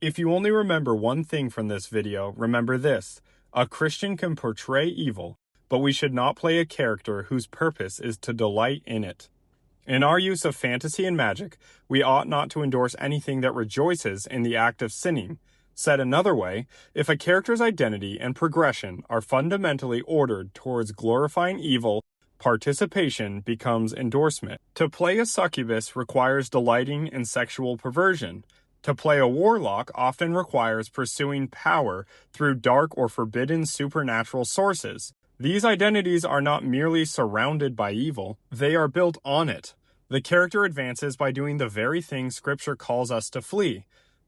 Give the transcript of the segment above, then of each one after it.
If you only remember one thing from this video, remember this. A Christian can portray evil, but we should not play a character whose purpose is to delight in it. In our use of fantasy and magic, we ought not to endorse anything that rejoices in the act of sinning. Said another way, if a character's identity and progression are fundamentally ordered towards glorifying evil, participation becomes endorsement. To play a succubus requires delighting in sexual perversion. To play a warlock often requires pursuing power through dark or forbidden supernatural sources. These identities are not merely surrounded by evil, they are built on it. The character advances by doing the very thing Scripture calls us to flee.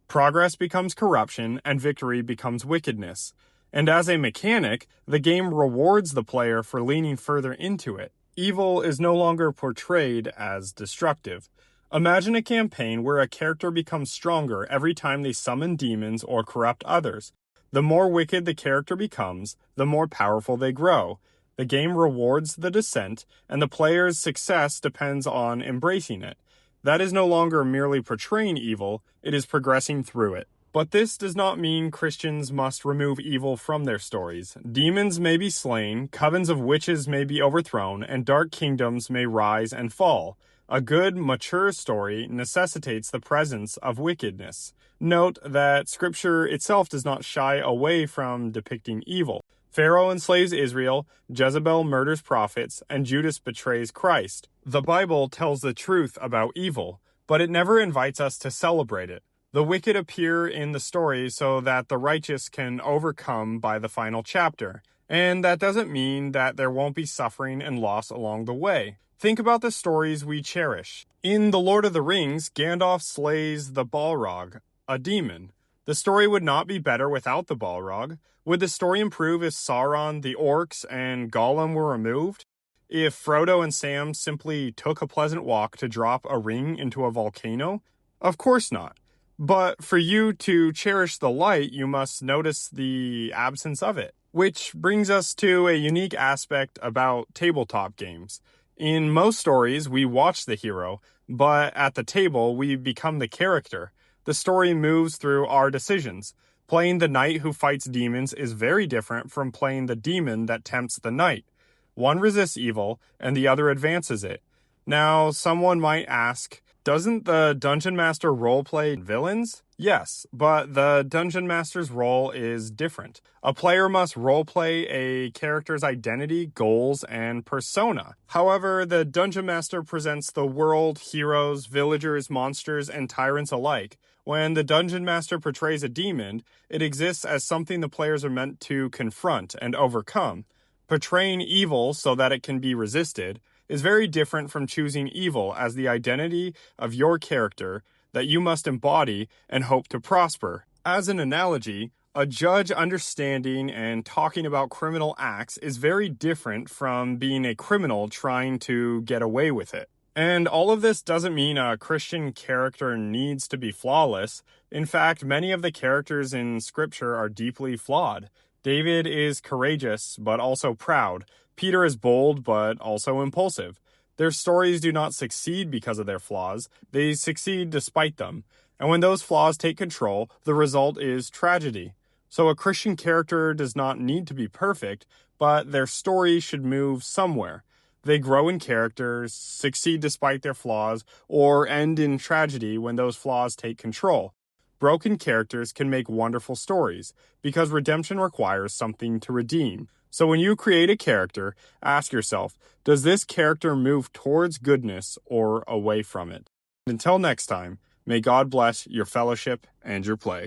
Progress becomes corruption, and victory becomes wickedness. And as a mechanic, the game rewards the player for leaning further into it. Evil is no longer portrayed as destructive. Imagine a campaign where a character becomes stronger every time they summon demons or corrupt others. The more wicked the character becomes, the more powerful they grow. The game rewards the descent, and the player's success depends on embracing it. That is no longer merely portraying evil, it is progressing through it. But this does not mean Christians must remove evil from their stories. Demons may be slain, covens of witches may be overthrown, and dark kingdoms may rise and fall. A good, mature story necessitates the presence of wickedness. Note that Scripture itself does not shy away from depicting evil. Pharaoh enslaves Israel, Jezebel murders prophets, and Judas betrays Christ. The Bible tells the truth about evil, but it never invites us to celebrate it. The wicked appear in the story so that the righteous can overcome by the final chapter. And that doesn't mean that there won't be suffering and loss along the way. Think about the stories we cherish. In The Lord of the Rings, Gandalf slays the Balrog, a demon. The story would not be better without the Balrog. Would the story improve if Sauron, the orcs, and Gollum were removed? If Frodo and Sam simply took a pleasant walk to drop a ring into a volcano? Of course not. But for you to cherish the light, you must notice the absence of it. Which brings us to a unique aspect about tabletop games. In most stories, we watch the hero, but at the table, we become the character. The story moves through our decisions. Playing the knight who fights demons is very different from playing the demon that tempts the knight. One resists evil, and the other advances it. Now, someone might ask, doesn't the Dungeon Master roleplay villains? Yes, but the Dungeon Master's role is different. A player must roleplay a character's identity, goals, and persona. However, the Dungeon Master presents the world, heroes, villagers, monsters, and tyrants alike. When the Dungeon Master portrays a demon, it exists as something the players are meant to confront and overcome. Portraying evil so that it can be resisted is very different from choosing evil as the identity of your character that you must embody and hope to prosper. As an analogy, a judge understanding and talking about criminal acts is very different from being a criminal trying to get away with it. And all of this doesn't mean a Christian character needs to be flawless. In fact, many of the characters in Scripture are deeply flawed. David is courageous, but also proud. Peter is bold, but also impulsive. Their stories do not succeed because of their flaws. They succeed despite them. And when those flaws take control, the result is tragedy. So a Christian character does not need to be perfect, but their story should move somewhere. They grow in character, succeed despite their flaws, or end in tragedy when those flaws take control. Broken characters can make wonderful stories, because redemption requires something to redeem. So when you create a character, ask yourself, does this character move towards goodness or away from it? Until next time, may God bless your fellowship and your play.